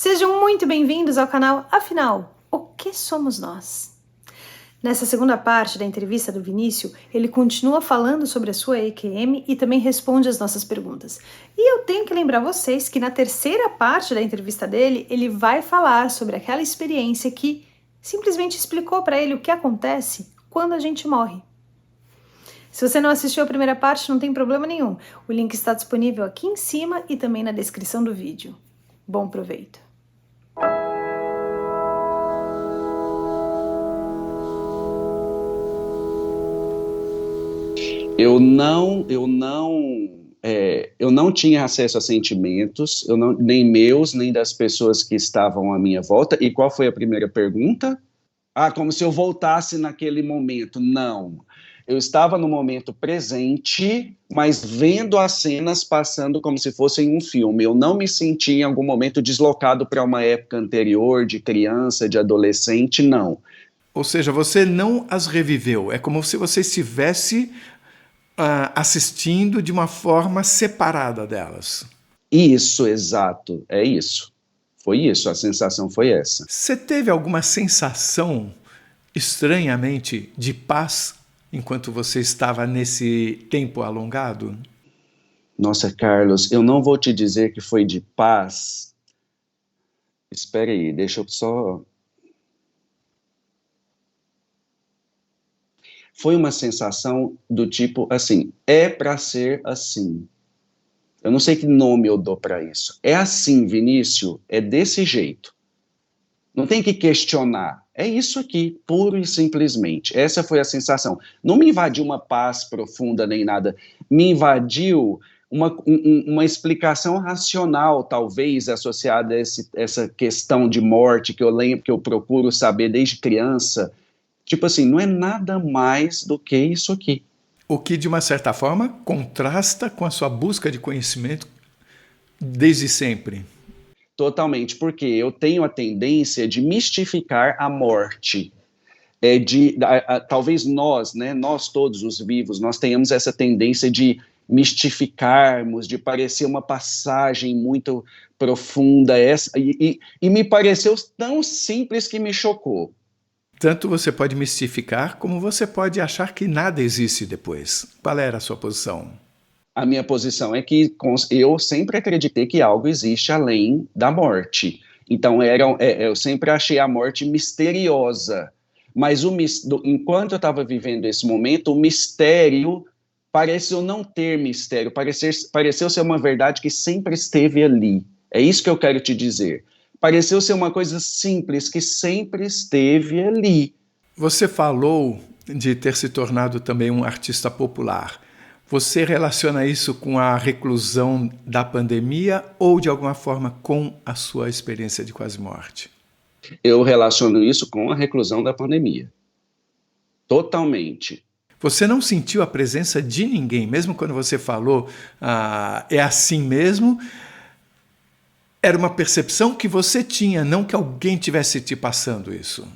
Sejam muito bem-vindos ao canal Afinal, o que somos nós? Nessa segunda parte da entrevista do Vinícius, ele continua falando sobre a sua EQM e também responde as nossas perguntas. E eu tenho que lembrar vocês que na terceira parte da entrevista dele, ele vai falar sobre aquela experiência que simplesmente explicou para ele o que acontece quando a gente morre. Se você não assistiu a primeira parte, não tem problema nenhum. O link está disponível aqui em cima e também na descrição do vídeo. Bom proveito! Eu não tinha acesso a sentimentos, nem meus, nem das pessoas que estavam à minha volta. E qual foi a primeira pergunta? Como se eu voltasse naquele momento. Não. Eu estava no momento presente, mas vendo as cenas passando como se fossem um filme. Eu não me senti em algum momento deslocado para uma época anterior, de criança, de adolescente, não. Ou seja, você não as reviveu. É como se você estivesse assistindo de uma forma separada delas. Isso, exato. É isso. Foi isso, a sensação foi essa. Você teve alguma sensação, estranhamente, de paz enquanto você estava nesse tempo alongado? Nossa, Carlos, eu não vou te dizer que foi de paz. Espera aí, deixa eu só... Foi uma sensação do tipo, assim, é para ser assim. Eu não sei que nome eu dou para isso. É assim, Vinícius, é desse jeito. Não tem que questionar. É isso aqui, puro e simplesmente. Essa foi a sensação. Não me invadiu uma paz profunda nem nada. Me invadiu uma explicação racional, talvez, associada a essa questão de morte, que eu lembro, que eu procuro saber desde criança. Tipo assim, não é nada mais do que isso aqui. O que, de uma certa forma, contrasta com a sua busca de conhecimento desde sempre. Totalmente, porque eu tenho a tendência de mistificar a morte. Talvez nós, né, nós todos os vivos, nós tenhamos essa tendência de mistificarmos, de parecer uma passagem muito profunda, e me pareceu tão simples que me chocou. Tanto você pode mistificar, como você pode achar que nada existe depois. Qual era a sua posição? A minha posição é que eu sempre acreditei que algo existe além da morte. Então, eu sempre achei a morte misteriosa. Mas enquanto eu estava vivendo esse momento, o mistério pareceu não ter mistério, pareceu ser uma verdade que sempre esteve ali. É isso que eu quero te dizer. Pareceu ser uma coisa simples que sempre esteve ali. Você falou de ter se tornado também um artista popular. Você relaciona isso com a reclusão da pandemia ou, de alguma forma, com a sua experiência de quase morte? Eu relaciono isso com a reclusão da pandemia. Totalmente. Você não sentiu a presença de ninguém, mesmo quando você falou é assim mesmo? Era uma percepção que você tinha, não que alguém tivesse te passando isso.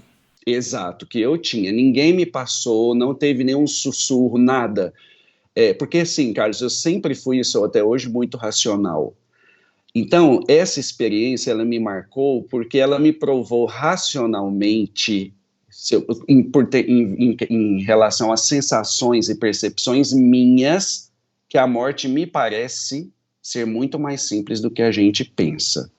Exato, que eu tinha. Ninguém me passou, não teve nenhum sussurro, nada. Porque assim, Carlos, eu sempre fui, isso até hoje, muito racional. Então, essa experiência, ela me marcou porque ela me provou racionalmente, em relação às sensações e percepções minhas, que a morte me parece ser muito mais simples do que a gente pensa.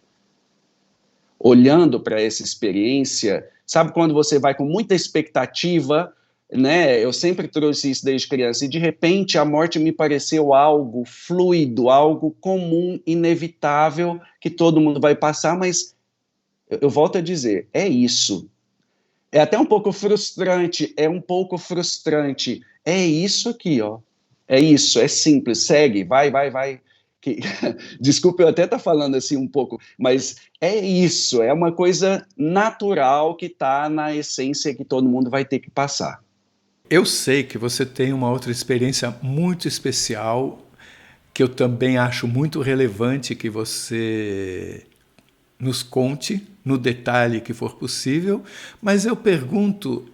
Olhando para essa experiência, sabe quando você vai com muita expectativa, né? Eu sempre trouxe isso desde criança, e de repente a morte me pareceu algo fluido, algo comum, inevitável, que todo mundo vai passar, mas eu volto a dizer, é isso. É até um pouco frustrante, é isso aqui, ó. É isso, é simples, segue, vai. Desculpa eu até estar falando assim um pouco, mas é isso, é uma coisa natural que está na essência que todo mundo vai ter que passar. Eu sei que você tem uma outra experiência muito especial, que eu também acho muito relevante que você nos conte no detalhe que for possível, mas eu pergunto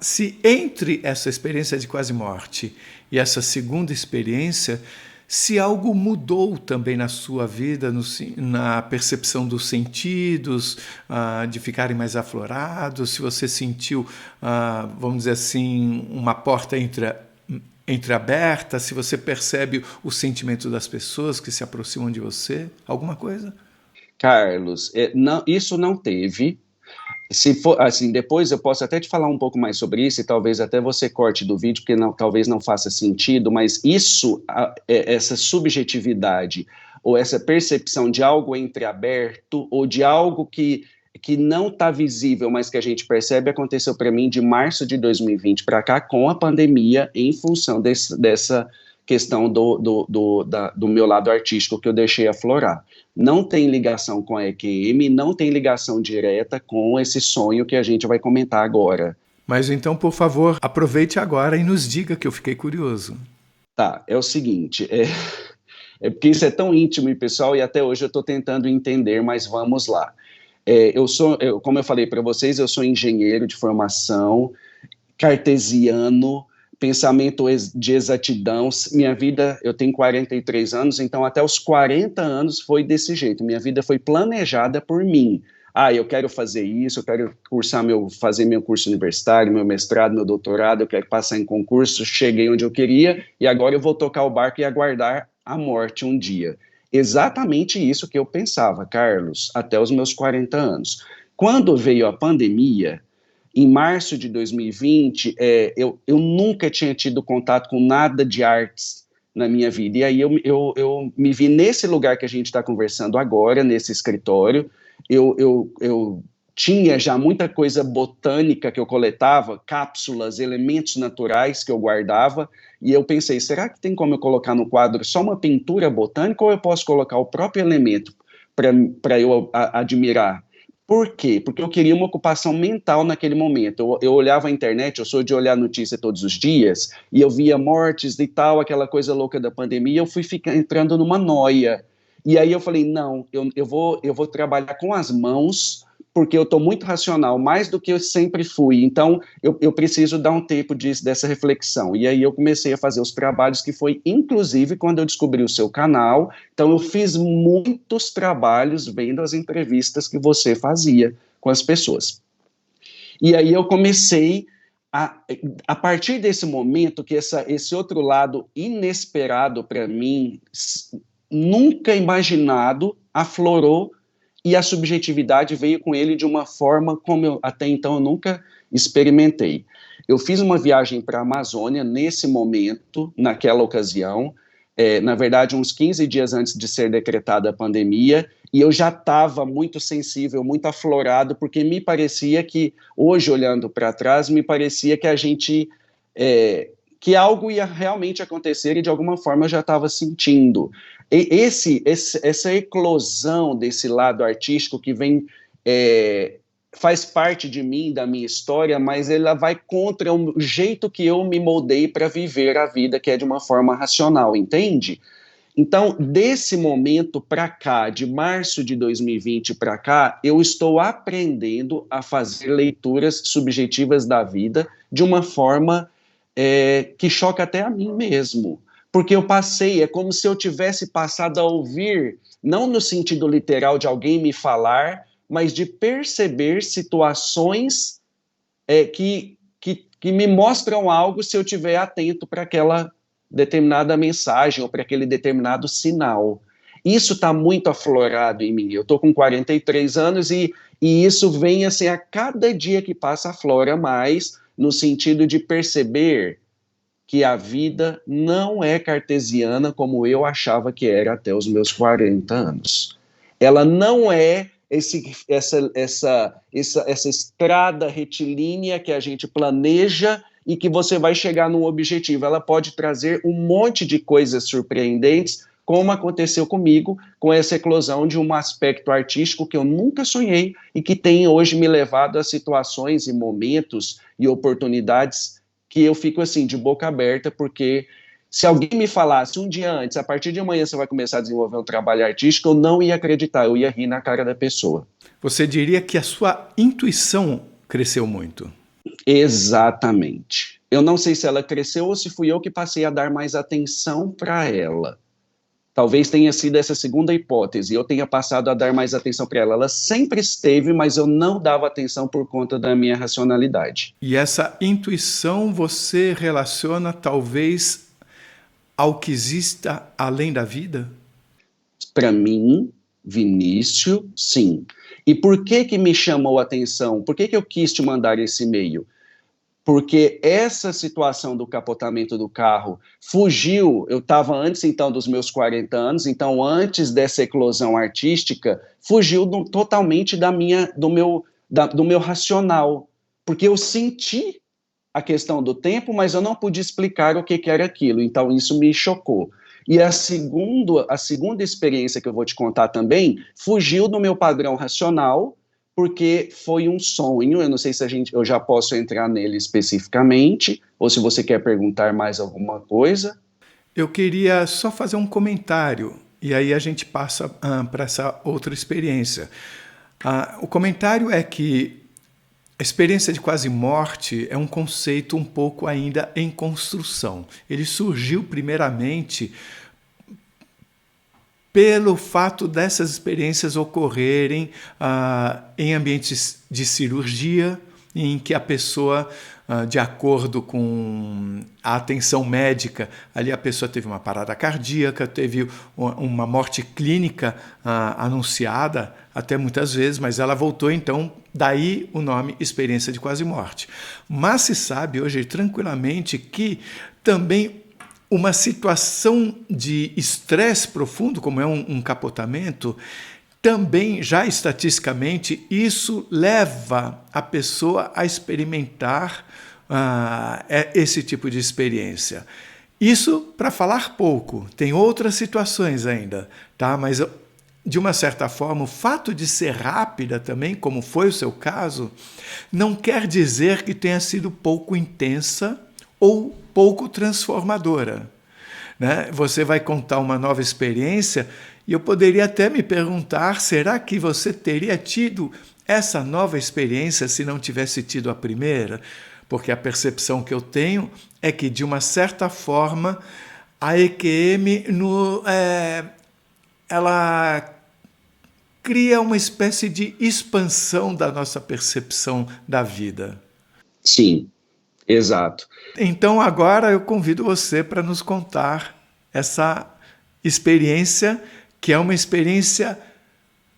se entre essa experiência de quase morte e essa segunda experiência, se algo mudou também na sua vida, na percepção dos sentidos, de ficarem mais aflorados, se você sentiu, vamos dizer assim, uma porta entreaberta, se você percebe o sentimento das pessoas que se aproximam de você, alguma coisa? Carlos, não, isso não teve. Se for assim, depois eu posso até te falar um pouco mais sobre isso e talvez até você corte do vídeo, porque talvez não faça sentido, mas isso, essa subjetividade ou essa percepção de algo entreaberto ou de algo que não está visível, mas que a gente percebe, aconteceu para mim de março de 2020 para cá com a pandemia em função dessa questão do meu lado artístico que eu deixei aflorar. Não tem ligação com a EQM, não tem ligação direta com esse sonho que a gente vai comentar agora. Mas então, por favor, aproveite agora e nos diga, que eu fiquei curioso. Tá, é o seguinte, porque isso é tão íntimo e pessoal e até hoje eu estou tentando entender, mas vamos lá. Como eu falei para vocês, eu sou engenheiro de formação, cartesiano, pensamento de exatidão. Minha vida, eu tenho 43 anos, então até os 40 anos foi desse jeito. Minha vida foi planejada por mim. Eu quero fazer isso, eu quero fazer meu curso universitário, meu mestrado, meu doutorado, eu quero passar em concurso, cheguei onde eu queria e agora eu vou tocar o barco e aguardar a morte um dia. Exatamente isso que eu pensava, Carlos, até os meus 40 anos. Quando veio a pandemia, em março de 2020, eu nunca tinha tido contato com nada de artes na minha vida. E aí eu me vi nesse lugar que a gente está conversando agora, nesse escritório. Eu tinha já muita coisa botânica que eu coletava, cápsulas, elementos naturais que eu guardava. E eu pensei, será que tem como eu colocar no quadro só uma pintura botânica ou eu posso colocar o próprio elemento para eu admirar? Por quê? Porque eu queria uma ocupação mental naquele momento. Eu olhava a internet, eu sou de olhar notícia todos os dias, e eu via mortes e tal, aquela coisa louca da pandemia, eu fui entrando numa noia. E aí eu falei, não, eu vou trabalhar com as mãos, porque eu estou muito racional, mais do que eu sempre fui. Então, eu preciso dar um tempo dessa reflexão. E aí eu comecei a fazer os trabalhos, que foi, inclusive, quando eu descobri o seu canal. Então, eu fiz muitos trabalhos vendo as entrevistas que você fazia com as pessoas. E aí eu comecei, a partir desse momento, que esse outro lado inesperado para mim, nunca imaginado, aflorou, e a subjetividade veio com ele de uma forma como até então eu nunca experimentei. Eu fiz uma viagem para a Amazônia nesse momento, naquela ocasião, na verdade uns 15 dias antes de ser decretada a pandemia, e eu já estava muito sensível, muito aflorado, porque me parecia que, hoje olhando para trás, me parecia que que algo ia realmente acontecer e de alguma forma eu já estava sentindo. Essa eclosão desse lado artístico que vem, faz parte de mim, da minha história, mas ela vai contra o jeito que eu me moldei para viver a vida, que é de uma forma racional, entende? Então, desse momento para cá, de março de 2020 para cá, eu estou aprendendo a fazer leituras subjetivas da vida de uma forma que choca até a mim mesmo. Porque eu passei, é como se eu tivesse passado a ouvir, não no sentido literal de alguém me falar, mas de perceber situações que me mostram algo se eu estiver atento para aquela determinada mensagem ou para aquele determinado sinal. Isso está muito aflorado em mim. Eu estou com 43 anos e isso vem assim, a cada dia que passa aflora mais, no sentido de perceber que a vida não é cartesiana como eu achava que era até os meus 40 anos. Ela não é essa estrada retilínea que a gente planeja e que você vai chegar num objetivo. Ela pode trazer um monte de coisas surpreendentes, como aconteceu comigo, com essa eclosão de um aspecto artístico que eu nunca sonhei e que tem hoje me levado a situações e momentos e oportunidades que eu fico assim, de boca aberta, porque se alguém me falasse um dia antes, a partir de amanhã você vai começar a desenvolver um trabalho artístico, eu não ia acreditar, eu ia rir na cara da pessoa. Você diria que a sua intuição cresceu muito? Exatamente. Eu não sei se ela cresceu ou se fui eu que passei a dar mais atenção para ela. Talvez tenha sido essa segunda hipótese, eu tenha passado a dar mais atenção para ela. Ela sempre esteve, mas eu não dava atenção por conta da minha racionalidade. E essa intuição você relaciona talvez ao que exista além da vida? Para mim, Vinícius, sim. E por que me chamou a atenção? Por que eu quis te mandar esse e-mail? Porque essa situação do capotamento do carro fugiu, eu estava antes então dos meus 40 anos, então antes dessa eclosão artística, fugiu totalmente do meu racional, porque eu senti a questão do tempo, mas eu não pude explicar o que era aquilo, então isso me chocou. E a segunda experiência que eu vou te contar também, fugiu do meu padrão racional, porque foi um sonho, eu não sei se eu já posso entrar nele especificamente, ou se você quer perguntar mais alguma coisa. Eu queria só fazer um comentário, e aí a gente passa para essa outra experiência. O comentário é que a experiência de quase morte é um conceito um pouco ainda em construção. Ele surgiu primeiramente pelo fato dessas experiências ocorrerem em ambientes de cirurgia, em que a pessoa, de acordo com a atenção médica, ali a pessoa teve uma parada cardíaca, teve uma morte clínica anunciada, até muitas vezes, mas ela voltou, então, daí o nome experiência de quase morte. Mas se sabe hoje tranquilamente que também uma situação de estresse profundo, como é um capotamento, também, já estatisticamente, isso leva a pessoa a experimentar esse tipo de experiência. Isso para falar pouco, tem outras situações ainda, tá? Mas, de uma certa forma, o fato de ser rápida também, como foi o seu caso, não quer dizer que tenha sido pouco intensa ou pouco transformadora, né? Você vai contar uma nova experiência e eu poderia até me perguntar, será que você teria tido essa nova experiência se não tivesse tido a primeira? Porque a percepção que eu tenho é que, de uma certa forma, a EQM ela cria uma espécie de expansão da nossa percepção da vida. Sim. Exato. Então agora eu convido você para nos contar essa experiência, que é uma experiência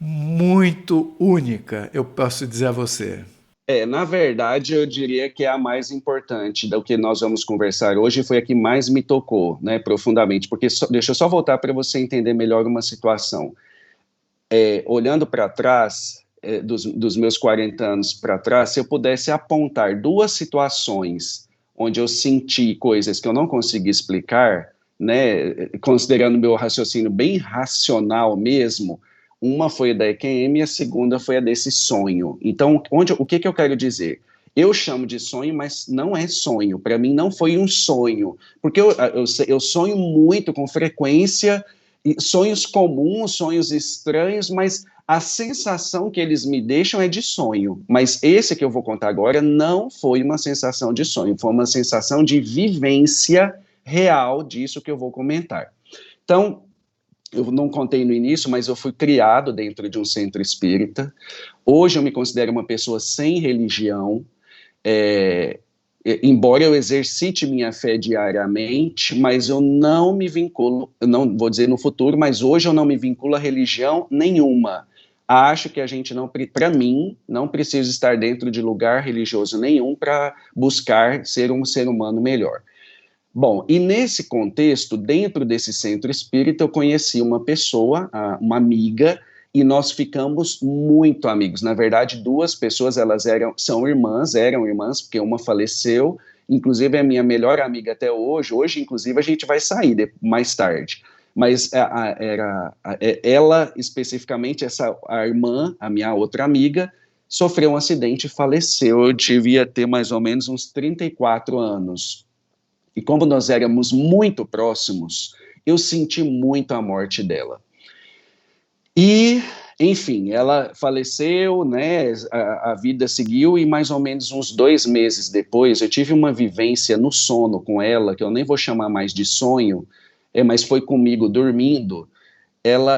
muito única, eu posso dizer a você. Na verdade, eu diria que é a mais importante do que nós vamos conversar hoje, foi a que mais me tocou, né, profundamente, porque deixa eu só voltar para você entender melhor uma situação. Olhando para trás, dos meus 40 anos para trás, se eu pudesse apontar duas situações onde eu senti coisas que eu não consegui explicar, né, considerando meu raciocínio bem racional mesmo, uma foi a da EQM e a segunda foi a desse sonho. Então, o que eu quero dizer? Eu chamo de sonho, mas não é sonho. Para mim, não foi um sonho, porque eu sonho muito, com frequência, sonhos comuns, sonhos estranhos, mas a sensação que eles me deixam é de sonho. Mas esse que eu vou contar agora não foi uma sensação de sonho, foi uma sensação de vivência real disso que eu vou comentar. Então, eu não contei no início, mas eu fui criado dentro de um centro espírita. Hoje eu me considero uma pessoa sem religião, embora eu exercite minha fé diariamente, mas eu não me vinculo, não vou dizer no futuro, mas hoje eu não me vinculo a religião nenhuma. Acho que a gente não, para mim, não precisa estar dentro de lugar religioso nenhum para buscar ser um ser humano melhor. Bom, e nesse contexto, dentro desse centro espírita, eu conheci uma pessoa, uma amiga, e nós ficamos muito amigos. Na verdade, duas pessoas, eram irmãs, porque uma faleceu, inclusive é a minha melhor amiga até hoje. Hoje, inclusive, a gente vai sair mais tarde. Mas ela, especificamente, a irmã, a minha outra amiga, sofreu um acidente e faleceu. Eu devia ter mais ou menos uns 34 anos. E como nós éramos muito próximos, eu senti muito a morte dela. E, enfim, ela faleceu, né, a vida seguiu, e mais ou menos uns 2 meses depois, eu tive uma vivência no sono com ela, que eu nem vou chamar mais de sonho, mas foi comigo dormindo.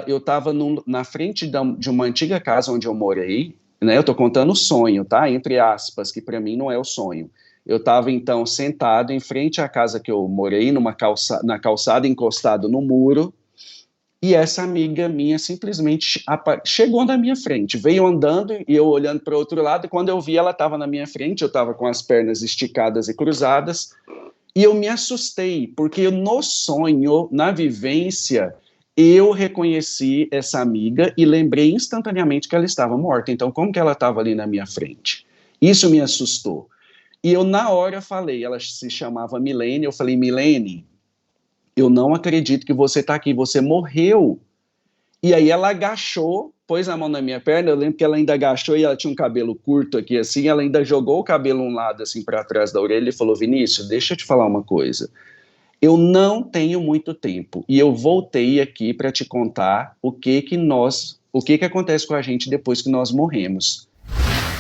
Eu estava na frente de uma antiga casa onde eu morei, né? Eu estou contando o sonho, tá? Entre aspas, que para mim não é o sonho. Eu estava, então, sentado em frente à casa que eu morei, na calçada, encostado no muro, e essa amiga minha simplesmente chegou na minha frente, veio andando e eu olhando para o outro lado, e quando eu vi ela estava na minha frente, eu estava com as pernas esticadas e cruzadas, e eu me assustei, porque no sonho, na vivência, eu reconheci essa amiga e lembrei instantaneamente que ela estava morta. Então, como que ela estava ali na minha frente? Isso me assustou. E eu, na hora, falei, ela se chamava Milene, eu falei, Milene, eu não acredito que você está aqui, você morreu. E aí ela agachou, pôs a mão na minha perna, eu lembro que ela ainda agachou e ela tinha um cabelo curto aqui, assim, ela ainda jogou o cabelo um lado, assim, para trás da orelha e falou, Vinícius, deixa eu te falar uma coisa. Eu não tenho muito tempo e eu voltei aqui para te contar o que acontece com a gente depois que nós morremos.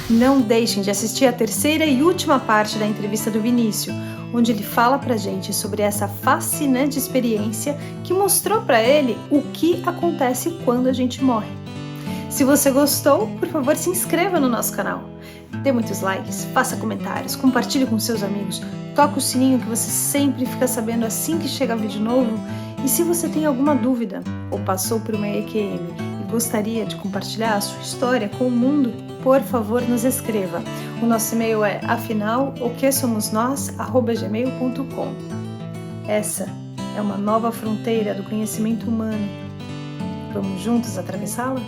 Não deixem de assistir a terceira e última parte da entrevista do Vinícius, onde ele fala pra gente sobre essa fascinante experiência que mostrou pra ele o que acontece quando a gente morre. Se você gostou, por favor, se inscreva no nosso canal. Dê muitos likes, faça comentários, compartilhe com seus amigos, toque o sininho que você sempre fica sabendo assim que chega vídeo novo. E se você tem alguma dúvida ou passou por uma EQM e gostaria de compartilhar a sua história com o mundo, por favor, nos escreva. O nosso e-mail é afinal.oquesomosnós@gmail.com. Essa é uma nova fronteira do conhecimento humano. Vamos juntos atravessá-la?